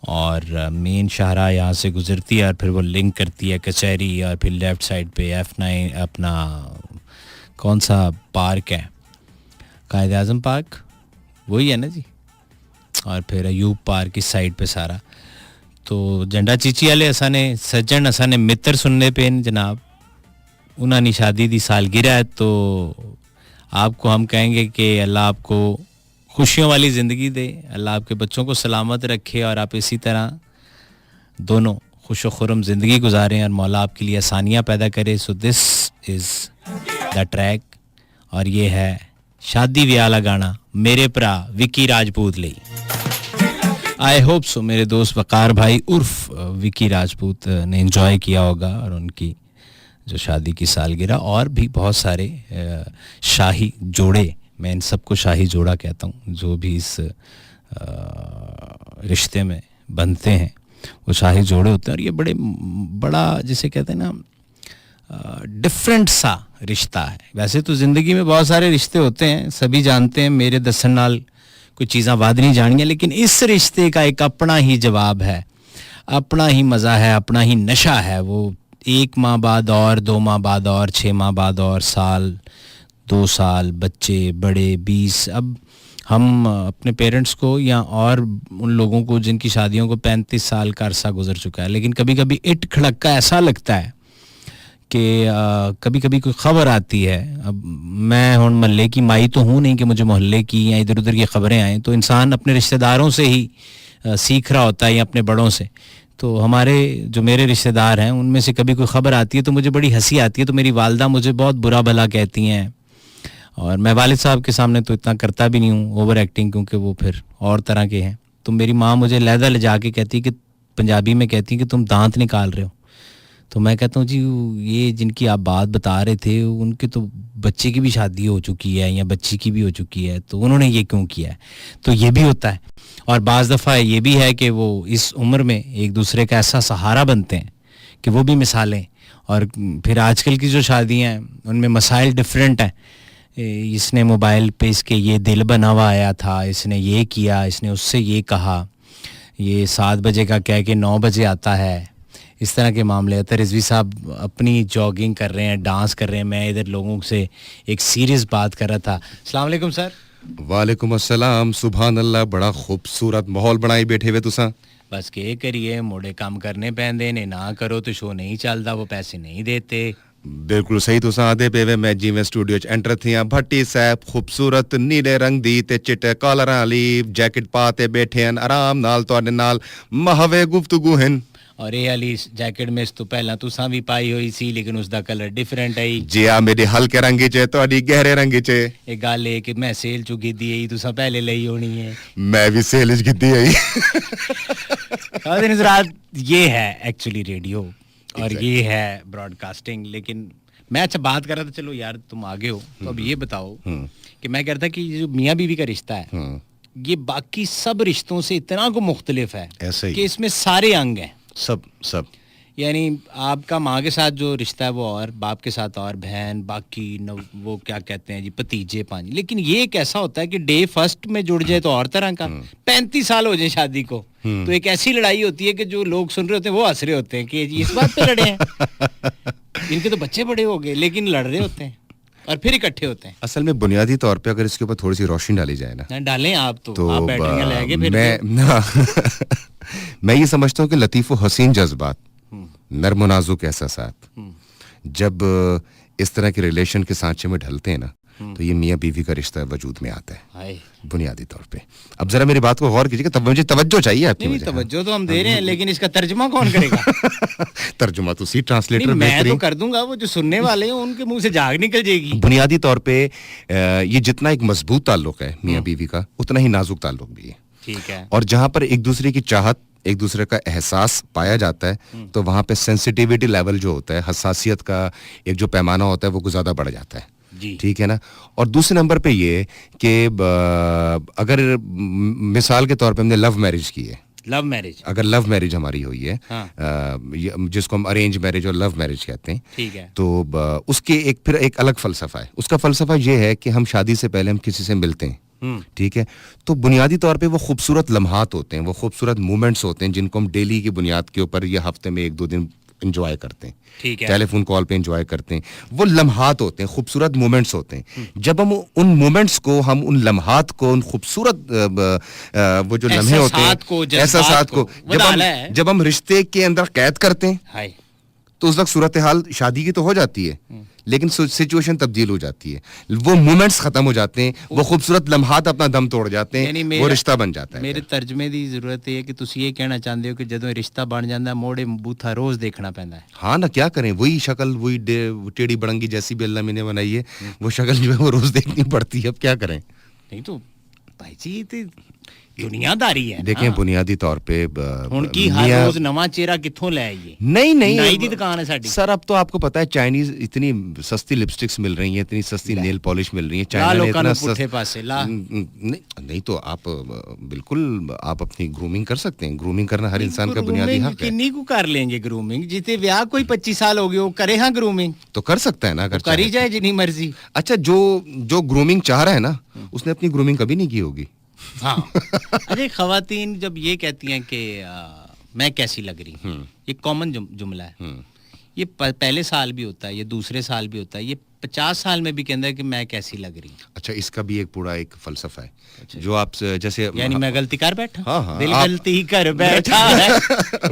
और मेन शाहरा यहाँ से गुजरती है और फिर वो लिंक करती है कचहरी, और फिर लेफ़्ट साइड पे F9 अपना कौन सा पार्क है, कायद आज़म पार्क वही है ना जी, और फिर अयूब पार्क इस साइड पे सारा। तो झंडा चीची वाले असाने सज्जन, असाने मित्र सुनने पे जनाब, उन्होंने शादी दी सालगिरह है, तो आपको हम कहेंगे कि अल्लाह आपको खुशियों वाली ज़िंदगी दे, अल्लाह आपके बच्चों को सलामत रखे और आप इसी तरह दोनों खुश खुर्रम ज़िंदगी गुजारें और मौला आपके लिए आसानियाँ पैदा करे। So this is the track, और ये है शादी व्याह वाला गाना मेरे भरा विकी राजपूत ਲਈ। आई होप सो मेरे दोस्त वकार भाई उर्फ विकी राजपूत ने एंजॉय किया होगा, और उनकी जो शादी की सालगिरह, और भी बहुत सारे शाही जोड़े, मैं इन सबको शाही जोड़ा कहता हूँ, जो भी इस रिश्ते में बनते हैं वो शाही जोड़े होते हैं। और ये बड़ा जिसे कहते हैं ना डिफरेंट सा रिश्ता है। वैसे तो ज़िंदगी में बहुत सारे रिश्ते होते हैं, सभी जानते हैं, मेरे दसन नाल कोई चीज़ां वाद नहीं जानियां, लेकिन इस रिश्ते का एक अपना ही जवाब है, अपना ही मज़ा है, अपना ही नशा है। वो 1 माह बाद और 2 माह बाद और 6 माह बाद और साल 2 साल, बच्चे बड़े 20। अब हम अपने पेरेंट्स को या और उन लोगों को जिनकी शादियों को 35 साल का अरसा गुजर चुका है, लेकिन कभी कभी इट खड़क्का ऐसा लगता है कि कभी कभी कोई ख़बर आती है। अब मैं हुण महल्ले की माई तो हूँ नहीं कि मुझे मोहल्ले की या इधर उधर की ख़बरें आएँ, तो इंसान अपने रिश्तेदारों से ही सीख रहा होता है या अपने बड़ों से। तो हमारे जो मेरे रिश्तेदार हैं उनमें से कभी कोई ख़बर आती है तो मुझे बड़ी हंसी आती है, तो मेरी वालदा मुझे बहुत बुरा भला कहती हैं, और मैं वालिद साहब के सामने तो इतना करता भी नहीं हूँ ओवर एक्टिंग, क्योंकि वो फिर और तरह के हैं। तो मेरी माँ मुझे लहदा ले जा के कहती कि पंजाबी में कहती है कि तुम दांत निकाल रहे हो। तो मैं कहता हूँ जी ये जिनकी आप बात बता रहे थे उनके तो बच्चे की भी शादी हो चुकी है या बच्ची की भी हो चुकी है, तो उन्होंने ये क्यों किया है। तो ये भी होता है, और बाज़ दफ़ा ये भी है कि वो इस उम्र में एक दूसरे का ऐसा सहारा बनते हैं कि वो भी मिसालें। और फिर आजकल की जो शादियाँ हैं उनमें मसाइल डिफरेंट हैं। इसने मोबाइल पे इसके ये दिल बना हुआ आया था, इसने ये किया, इसने उससे ये कहा, ये 7 बजे का कह के 9 बजे आता है, इस तरह के मामले होते हैं। रिजवी साहब अपनी जॉगिंग कर रहे हैं, डांस कर रहे हैं, मैं इधर लोगों से एक सीरियस बात कर रहा था। अस्सलाम वालेकुम सर। वालेकुम अस्सलाम। सुभान अल्लाह, बड़ा खूबसूरत माहौल बनाई बैठे हुए तुसा। बस के करिए, मोड़े काम करने पैंदे ने, ना करो तो शो नहीं चलता, वो पैसे नहीं देते। बिल्कुल सही तुसा आदे पे वे। मैं जिवें स्टूडियो च एंटर थियां, भट्टी साहब खूबसूरत नीले रंग दी ते चिट्टे कॉलरां वाली जैकेट पा ते बैठे हैं आराम नाल तुहाडे नाल महवे गुफ्तगू हैं। और ये वाली जैकेट में इस तो पहला तुसा भी पाई हुई सी, लेकिन उसका कलर डिफरेंट है जी आ मेरे हल्के रंग च तुहाडी गहरे रंग च। एक गल है कि मैं सेल चु कीती है, तुसा पहले लई होनी है। मैं भी सेल च कीती है। हज़रात, ये है एक्चुअली रेडियो और ये है ब्रॉडकास्टिंग। लेकिन मैं अच्छा बात कर रहा था, चलो यार तुम आगे हो तो अब ये बताओ कि मैं कह रहा था कि जो मियाँ बीवी का रिश्ता है ये बाकी सब रिश्तों से इतना को मुख्तलिफ है ऐसे ही कि इसमें सारे अंग हैं, सब यानी आपका माँ के साथ जो रिश्ता है वो और, बाप के साथ और, बहन, बाकी वो क्या कहते हैं जी, भतीजे, पांच। लेकिन ये एक ऐसा होता है कि डे फर्स्ट में जुड़ जाए तो और तरह का, 35 साल हो जाए शादी को तो एक ऐसी लड़ाई होती है कि जो लोग सुन रहे होते हैं वो हंस रहे होते हैं कि इस बात पे लड़े हैं। इनके तो बच्चे बड़े हो गए लेकिन लड़ रहे होते हैं और फिर इकट्ठे होते हैं। असल में बुनियादी तौर पे अगर इसके ऊपर थोड़ी सी रोशनी डाली जाए ना, डालें आप तो आप बैटरियां ले आगे फिर मैं ये समझता हूँ कि लतीफ़ व हसीन जज्बात, नर्म व नाजुक एहसासात जब इस तरह के रिलेशन के सांचे में ढलते हैं ना, तो ये मियाँ बीवी का रिश्ता वजूद में आता है बुनियादी तौर पे। अब जरा मेरी बात को गौर कीजिएगा, तब मुझे तवज्जो चाहिए आपकी। नहीं, तवज्जो तो हम दे रहे हैं, लेकिन इसका तर्जुमा कौन करेगा? तर्जुमा तो सी ट्रांसलेटर मैं तो कर दूंगा, वो जो सुनने वाले हैं उनके मुंह से झाग निकल जाएगी। बुनियादी तौर पे ये जितना एक मजबूत ताल्लुक है मियाँ बीवी का, उतना ही नाजुक ताल्लुक भी है। ठीक है। और जहाँ पर एक दूसरे की चाहत, एक दूसरे का एहसास पाया जाता है, तो वहाँ पे सेंसिटिविटी लेवल जो होता है, हसासियत का एक जो पैमाना होता है, वो ज़्यादा बढ़ जाता है। ठीक है ना। और दूसरे नंबर पे ये कि अगर मिसाल के तौर पे हमने लव मैरिज की है, अगर लव मैरिज हमारी हुई है, जिसको हम अरेंज मैरिज और लव मैरिज कहते हैं, ठीक है, तो उसके फिर एक अलग फलसफा है। उसका फलसफा ये है कि हम शादी से पहले हम किसी से मिलते हैं, ठीक है, तो बुनियादी तौर पे वो खूबसूरत लम्हात होते हैं, वो खूबसूरत मोमेंट्स होते हैं जिनको हम डेली की बुनियाद के ऊपर या हफ्ते में 1-2 दिन एंजॉय करते हैं, ठीक है, टेलीफोन कॉल पे एंजॉय करते हैं। वो लम्हात होते हैं, खूबसूरत मोमेंट्स होते हैं। जब हम उन मोमेंट्स को, हम उन लम्हात को, उन खूबसूरत वो जो लम्हे होते हैं, एहसासात को जब हम रिश्ते के अंदर कैद करते हैं, तो उस वक्त सूरत हाल शादी की तो हो जाती है, लेकिन सिचुएशन तब्दील हो जाती है, वो मोमेंट्स खत्म हो जाते हैं, वो खूबसूरत लम्हात अपना दम तोड़ जाते हैं, वो रिश्ता बन जाता है। मेरे तर्जमे दी जरूरत है कि तुसी ये कहना चाहते हो कि जदों रिश्ता बन जाता है मोड़े बूथा रोज देखना पैंदा है। हाँ ना, क्या करें, वही शक्ल, वही टेढ़ी बड़ंगी जैसी भी अल्लाह ने बनाई है, वो शक्ल जो है वो रोज देखनी पड़ती है। अब क्या करें। नहीं तो भाई जी दुनियादारी है देखें बुनियादी तौर पे उनकी हर रोज नवा चेहरा कित्थों ले आइए नहीं नाई दी दुकान है साडी सर अब तो आपको पता है चाइनीज इतनी सस्ती लिपस्टिक्स मिल रही हैं इतनी सस्ती नेल पॉलिश मिल रही है चाइना ने इतना पुट्ठे पासे ला नहीं तो आप बिल्कुल आप अपनी ग्रूमिंग कर सकते हैं ग्रूमिंग करना हर इंसान का बुनियादी हक है किन्नी को कर लेंगे ग्रूमिंग जिते ब्याह कोई 25 साल हो गए वो करे हाँ ग्रूमिंग तो कर सकता है ना अगर करी जाए जितनी मर्जी अच्छा जो ग्रूमिंग चाह रहा है ना उसने अपनी ग्रूमिंग कभी नहीं की होगी हाँ अरे खवातीन जब ये कहती हैं कि मैं कैसी लग रही हूँ ये कॉमन जुमला है ये पहले साल भी होता है ये दूसरे साल भी होता है ये 50 साल में भी कहता है कि मैं कैसी लग रही हूँ अच्छा इसका भी एक पूरा एक फलसफा है अच्छा। जो आप जैसे यानी मैं गलती कर बैठा हाँ, दिल गलती कर बैठा है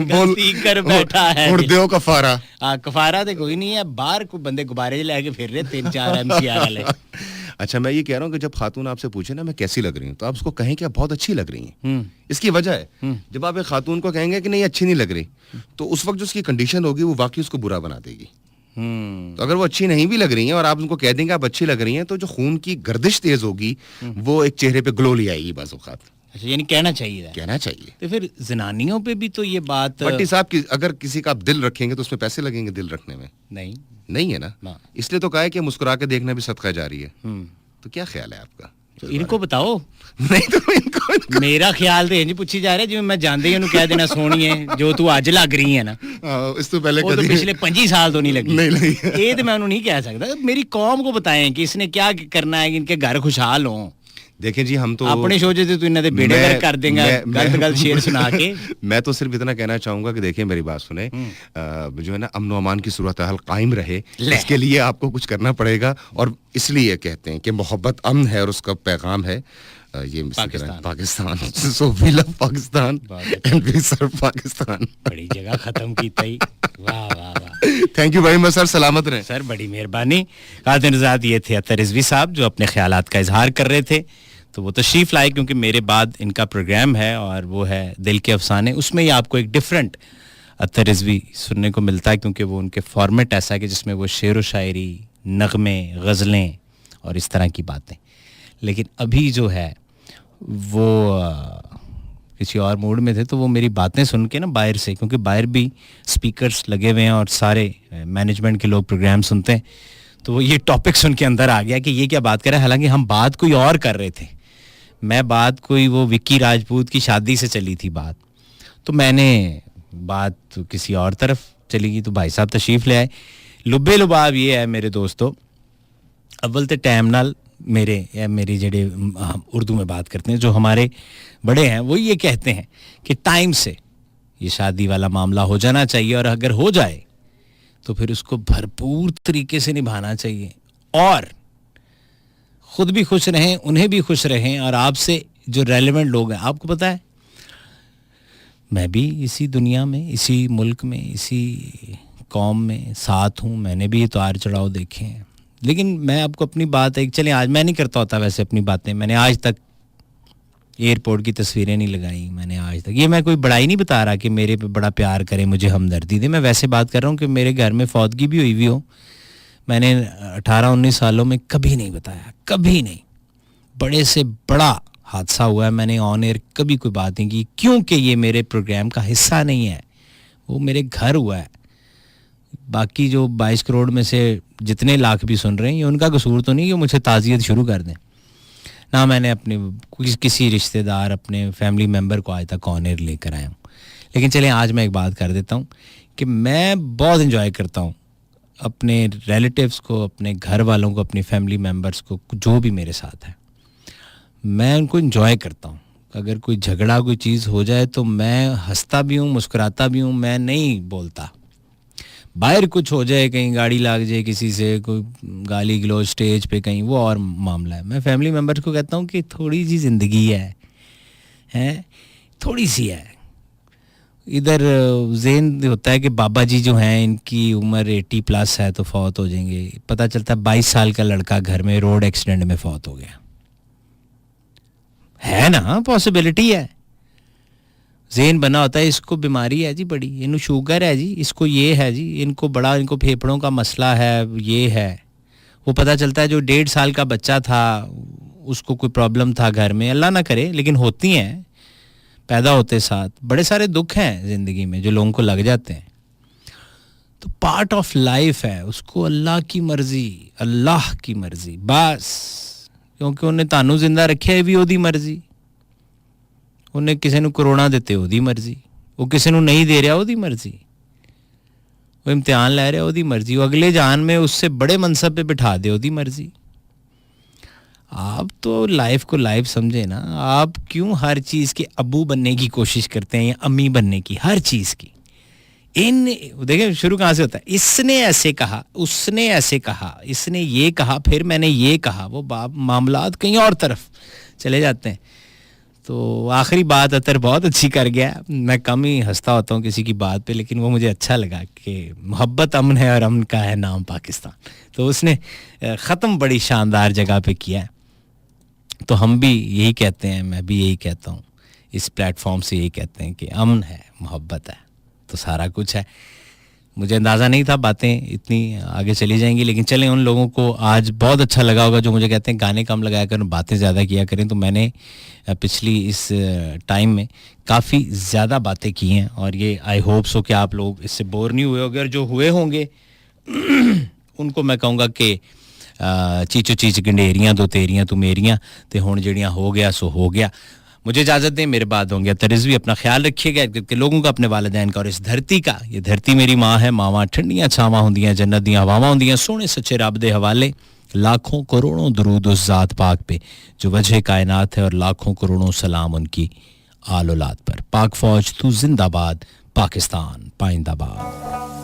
गलती कर बैठा है मुर्दों कफारा कफारा तो कोई नहीं है बाहर को बंदे गुब्बारे लेके फिर रहे 3-4 एमसीआर वाले अच्छा मैं ये कह रहा हूँ कि जब खातून आपसे पूछे ना मैं कैसी लग रही हूँ तो आप उसको कहें कि आप बहुत अच्छी लग रही हैं इसकी वजह है जब आप एक खातून को कहेंगे कि नहीं अच्छी नहीं लग रही तो उस वक्त जो उसकी कंडीशन होगी वो वाकई उसको बुरा बना देगी तो अगर वो अच्छी नहीं भी लग रही हैं और आप उनको कह देंगे आप अच्छी लग रही हैं तो जो खून की गर्दिश तेज होगी वो एक चेहरे पे ग्लो ले आएगी बाज़ औक़ात अच्छा यानी कहना चाहिए तो फिर जनानियों पे भी तो ये बात भट्टी साहब अगर किसी का आप दिल रखेंगे तो उसमें पैसे लगेंगे दिल रखने में नहीं है ना इसलिए तो कहा है कि मुस्कुरा के देखना भी सदका जारी है तो क्या ख्याल है आपका तो इनको बताओ नहीं तो इनको मेरा ख्याल तो इंज पूछी जा रहा है जिवें मैं जानदे ही उन्हें कह देना सोहणी है जो तू आज लग रही है ना इस तो पहले वो तो पिछले 25 साल तो नहीं लगी नहीं ये तो मैं उन्हें नहीं कह सकता मेरी कौम को बताएं कि इसने क्या करना है कि इनके घर खुशहाल हों देखें जी हम तो अपने सोचे थे तू इन्हें बेड़े गर्क कर देगा गलत शेर सुना के मैं तो सिर्फ इतना कहना चाहूंगा कि देखिए मेरी बात सुने जो है ना अमन व अमान की सूरत हाल कायम रहे इसके लिए आपको कुछ करना पड़ेगा और इसलिए कहते हैं कि मोहब्बत अमन है और उसका पैगाम है ये Pakistan so we love Pakistan and we serve Pakistan बड़ी जगह खत्म की तई वाह वाह thank you very much sir सलामत रहे सर बड़ी मेहरबानी कादिर ये थे अतर रिजवी साहब जो अपने ख्यालात का इजहार कर रहे थे तो वो तशरीफ लाए क्योंकि मेरे बाद इनका प्रोग्राम है और वो है दिल के अफसाने उसमें ही आपको एक डिफरेंट अतर रिजवी सुनने को मिलता है क्योंकि वो उनके फॉर्मेट ऐसा है कि जिसमें वो शेर व शायरी नगमे गज़लें और इस तरह की बातें लेकिन अभी जो है वो किसी और मूड में थे तो वो मेरी बातें सुन के ना बाहर से क्योंकि बाहर भी स्पीकर्स लगे हुए हैं और सारे मैनेजमेंट के लोग प्रोग्राम सुनते हैं तो वो ये टॉपिक सुन के अंदर आ गया कि ये क्या बात कर रहा है हालांकि हम बात कोई और कर रहे थे मैं बात कोई वो विक्की राजपूत की शादी से चली थी बात तो मैंने बात तो किसी और तरफ चली गई तो भाई साहब तशरीफ़ ले आए लुब्बे लुबाब ये है मेरे दोस्तों अव्वल तो टाइम नाल मेरी जड़े उर्दू में बात करते हैं जो हमारे बड़े हैं वो ये कहते हैं कि टाइम से ये शादी वाला मामला हो जाना चाहिए और अगर हो जाए तो फिर उसको भरपूर तरीके से निभाना चाहिए और खुद भी खुश रहें उन्हें भी खुश रहें और आपसे जो रेलेवेंट लोग हैं आपको पता है मैं भी इसी दुनिया में इसी मुल्क में इसी कौम में साथ हूँ मैंने भी ये उतार चढ़ाव देखे हैं लेकिन मैं आपको अपनी बात है चलें आज मैं नहीं करता होता वैसे अपनी बातें मैंने आज तक एयरपोर्ट की तस्वीरें नहीं लगाई मैंने आज तक ये मैं कोई बड़ाई नहीं बता रहा कि मेरे पे बड़ा प्यार करे मुझे हमदर्दी दे मैं वैसे बात कर रहा हूँ कि मेरे घर में फौतगी भी हुई हो मैंने 18-19 सालों में कभी नहीं बताया कभी नहीं बड़े से बड़ा हादसा हुआ है मैंने ऑन एयर कभी कोई बात नहीं की क्योंकि ये मेरे प्रोग्राम का हिस्सा नहीं है वो मेरे घर हुआ है बाकी जो 22 करोड़ में से जितने लाख भी सुन रहे हैं ये उनका कसूर तो नहीं कि मुझे ताज़ियत शुरू कर दें ना मैंने अपने किसी रिश्तेदार अपने फैमिली मेम्बर को आज तक ऑन एयर लेकर आया हूँ लेकिन चलें आज मैं एक बात कर देता हूँ कि मैं बहुत इन्जॉय करता हूँ अपने रिलेटिव्स को अपने घर वालों को अपनी फैमिली मेम्बर्स को जो भी मेरे साथ है मैं उनको इन्जॉय करता हूँ अगर कोई झगड़ा कोई चीज़ हो जाए तो मैं हंसता भी हूँ मुस्कुराता भी हूँ मैं नहीं बोलता बाहर कुछ हो जाए कहीं गाड़ी लाग जाए किसी से कोई गाली गलौज स्टेज पे कहीं वो और मामला है मैं फैमिली मेम्बर्स को कहता हूँ कि थोड़ी सी ज़िंदगी है थोड़ी सी है इधर ज़हन होता है कि बाबा जी जो हैं इनकी उम्र 80+ है तो फौत हो जाएंगे पता चलता है 22 साल का लड़का घर में रोड एक्सीडेंट में फौत हो गया है ना पॉसिबिलिटी है ज़हन बना होता है इसको बीमारी है जी बड़ी इनको शुगर है जी इसको ये है जी इनको फेफड़ों का मसला है ये है वो पता चलता है जो 1.5 साल का बच्चा था उसको कोई प्रॉब्लम था घर में, अल्लाह ना करे लेकिन होती हैं, पैदा होते साथ बड़े सारे दुख हैं ज़िंदगी में जो लोगों को लग जाते हैं, तो पार्ट ऑफ लाइफ है, उसको अल्लाह की मर्जी बस, क्योंकि उन्हें तानू जिंदा रखे भी ओदी मर्जी, उन्हें किसी को कोरोना देते ओदी मर्जी, वो किसी को नहीं दे रहा ओदी मर्जी, वो इम्तिहान लै रहा ओदी मर्जी, वो अगले जान में उससे बड़े मनसब पे बिठा दे ओदी मर्जी। आप तो लाइफ को लाइफ समझे ना, आप क्यों हर चीज़ के अबू बनने की कोशिश करते हैं या अम्मी बनने की, हर चीज़ की। इन देखें शुरू कहाँ से होता है, इसने ऐसे कहा, उसने ऐसे कहा, इसने ये कहा, फिर मैंने ये कहा, वो मामलात कहीं और तरफ चले जाते हैं। तो आखिरी बात अतर बहुत अच्छी कर गया, मैं कम ही हंसता होता हूँ किसी की बात पे, लेकिन वो मुझे अच्छा लगा कि मोहब्बत अमन है और अमन का है नाम पाकिस्तान, तो उसने ख़त्म बड़ी शानदार जगह पे किया है। तो हम भी यही कहते हैं, मैं भी यही कहता हूँ, इस प्लेटफॉर्म से यही कहते हैं कि अमन है, मोहब्बत है, तो सारा कुछ है। मुझे अंदाज़ा नहीं था बातें इतनी आगे चली जाएंगी, लेकिन चलें, उन लोगों को आज बहुत अच्छा लगा होगा जो मुझे कहते हैं गाने कम लगाया करें, बातें ज़्यादा किया करें। तो मैंने पिछली इस टाइम में काफ़ी ज़्यादा बातें की हैं, और ये आई होप सो कि आप लोग इससे बोर नहीं हुए होंगे, और जो हुए होंगे उनको मैं कहूँगा कि चीचो चीच गंडेरियाँ दो तेरियाँ तू मेरियाँ, ते हुण जिहड़ियां हो गया सो हो गया। मुझे इजाज़त दें, मेरे बाद होंगे तरिज़वी, अपना ख्याल रखिएगा, कि लोगों का, अपने वालिदैन का और इस धरती का। ये धरती मेरी माँ है, मावां ठंडियां छावां होंदियां, जन्नत दियां हवावां होंदियां, सोने सच्चे रब दे हवाले लाखों करोड़ों दरूद उस ज़ात पाक पे जो वजह कायनात है, और लाखों करोड़ों सलाम उनकी आल औलाद पर। पाक फौज तू जिंदाबाद, पाकिस्तान पाइंदाबाद।